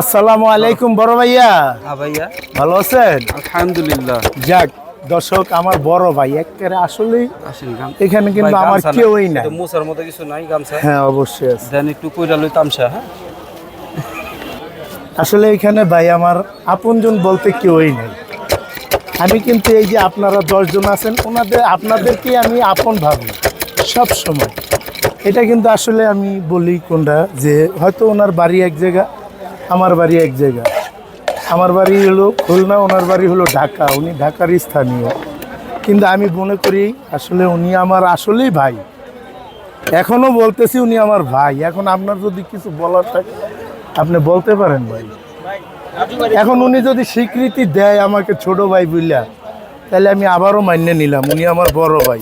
আসসালামু আলাইকুম বড় ভাইয়া। হ্যাঁ ভাইয়া, ভালো আছেন? আলহামদুলিল্লাহ। যাক দর্শক, আমার বড় ভাই একেবারে আসলেই আসেন গাম এখানে কিন্তু ভাই, আমার গামছা না, কেউই নাই। এটা মুসার মতো কিছু নাই গামছা। হ্যাঁ অবশ্যই আছে। দেন একটু কইরা লই তামসা। হ্যাঁ আসলে এখানে ভাই আমার আপনজন বলতে কেউই নাই। আমি কিন্তু এই যে আপনারা 10 জন আছেন, আপনাদেরকে আমি আপন ভাবি সব সময়। এটা কিন্তু আসলে আমি বলি কোনটা, যে হয়তো ওনার বাড়ি এক জায়গা, আমার বাড়ি এক জায়গা। আমার বাড়ি হলো খুলনা, ওনার বাড়ি হলো ঢাকা, উনি ঢাকার স্থানীয়। কিন্তু আমি মনে করি আসলে উনি আমার আসলেই ভাই। এখনও বলতেছি উনি আমার ভাই। এখন আপনার যদি কিছু বলার থাকে আপনি বলতে পারেন ভাই। এখন উনি যদি স্বীকৃতি দেয় আমাকে ছোট ভাই বুঝলা, তাহলে আমি আবারও মান্য নিলাম উনি আমার বড় ভাই।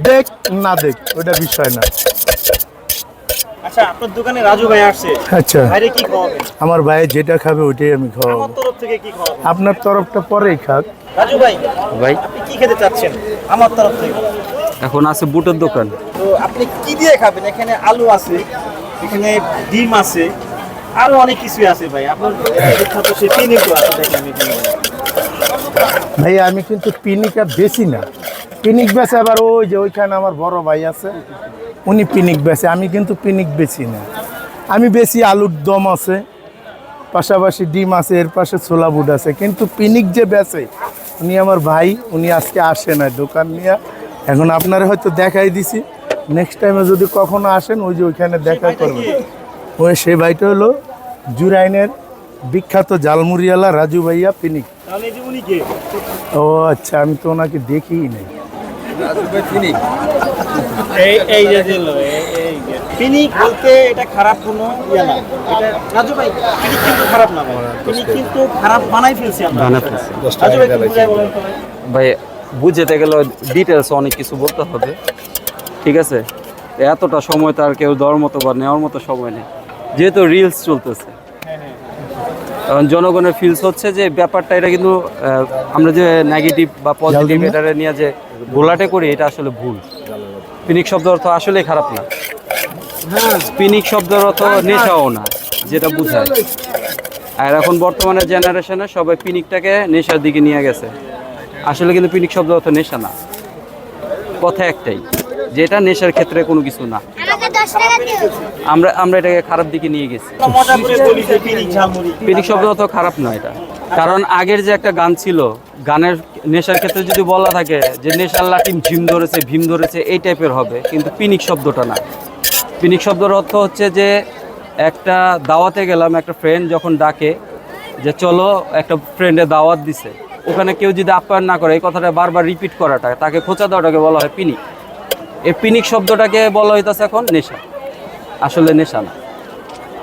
দেখ না দেখ ওইটা বিষয় না। আচ্ছা, আপনার দোকানে রাজু ভাই আসছে। আচ্ছা, ভাইরে কি খাওয়াবেন? আমার ভাই যেটা খাবে ওইটাই আমি খাওয়াবো। আমার তরফ থেকে কি খাওয়াবেন? আপনার তরফটা পরেই খাক। রাজু ভাই, ভাই, আপনি কি খেতে চাচ্ছেন আমার তরফ থেকে? এখন আছে বুটের দোকান। তো আপনি কি দিয়ে খাবেন? এখানে আলু আছে, এখানে ডিম আছে, আরো অনেক কিছু আছে ভাই। আপনার বিখ্যাত সেই পিনিকও আছে, দেখেন এখানে। ভাই আমি কিন্তু পিনিক আর বেশি না। পিনিক বেচে আবার ওই যে ওইখানে আমার বড় ভাই আছে, উনি পিনিক বেচে। আমি কিন্তু পিনিক বেশি না, আমি বেশি আলুর দম আছে, পাশাপাশি ডিম আছে, এর পাশে ছোলা বুট আছে। কিন্তু পিনিক যে বেচে উনি আমার ভাই, উনি আজকে আসে না দোকান নিয়ে। এখন আপনারা হয়তো দেখাই দিছি, নেক্সট টাইমে যদি কখনো আসেন ওই যে ওইখানে দেখা করবেন। ওই সেই ভাইটা হলো জুরাইনের বিখ্যাত জালমুড়িওয়ালা রাজু ভাইয়া পিনিক। তাহলে এই যে উনি কে? ও আচ্ছা, আমি তো ওনাকে দেখিই নাই। এই যে দিল, এই যে পিনিক বলতে এটা খারাপ কোনো ইয়ে না। এটা রাজু ভাই, পিনিক কিন্তু খারাপ না ভাই। পিনিক কিন্তু খারাপ বানাই ফেলছি আমরা। বানাই ফেলছি। রাজু ভাই, একটু বুঝাই বলেন তো ভাই। ভাই, বুঝতে গেলে ডিটেলস অনেক কিছু বলতে হবে, ঠিক আছে? এতটা সময় তো আর কেউ দেওয়ার মতো বা নেওয়ার মতো সময় নেই, যেহেতু রিলস চলতেছে। এখন জনগণের ফিলস হচ্ছে যে ব্যাপারটা, এটা কিন্তু আমরা যে নেগেটিভ বা পজিটিভ এটারে নিয়ে যে গোলাটে করি, এটা আসলে ভুল। পিনিক শব্দ অর্থ আসলেই খারাপ না। পিনিক শব্দের অর্থ নেশাও না, যেটা বুঝায়। আর এখন বর্তমানে জেনারেশনে সবাই পিনিকটাকে নেশার দিকে নিয়ে গেছে। আসলে কিন্তু পিনিক শব্দ অর্থ নেশা না, কথা একটাই, যে এটা নেশার ক্ষেত্রে কোনো কিছু না। আমরা এটাকে খারাপ দিকে নিয়ে গেছি। মজা করে বলি যে পিনিক ঝালমুড়ি। পিনিক শব্দ অত খারাপ না এটা, কারণ আগের যে একটা গান ছিল, গানের নেশার ক্ষেত্রে যদি বলা থাকে যে নেশার লাটিম ঝিম ধরেছে, ভীম ধরেছে, এই টাইপের হবে, কিন্তু পিনিক শব্দটা না। পিনিক শব্দের অর্থ হচ্ছে যে একটা দাওয়াতে গেলাম, একটা ফ্রেন্ড যখন ডাকে যে চলো, একটা ফ্রেন্ডে দাওয়াত দিছে, ওখানে কেউ যদি আপ্যায়ন না করে, এই কথাটা বারবার রিপিট করাটা, তাকে খোঁচা দেওয়াটাকে বলা হয় পিনিক। এই পিনিক শব্দটাকে বলা হইতেছে এখন নেশা, আসলে নেশা না।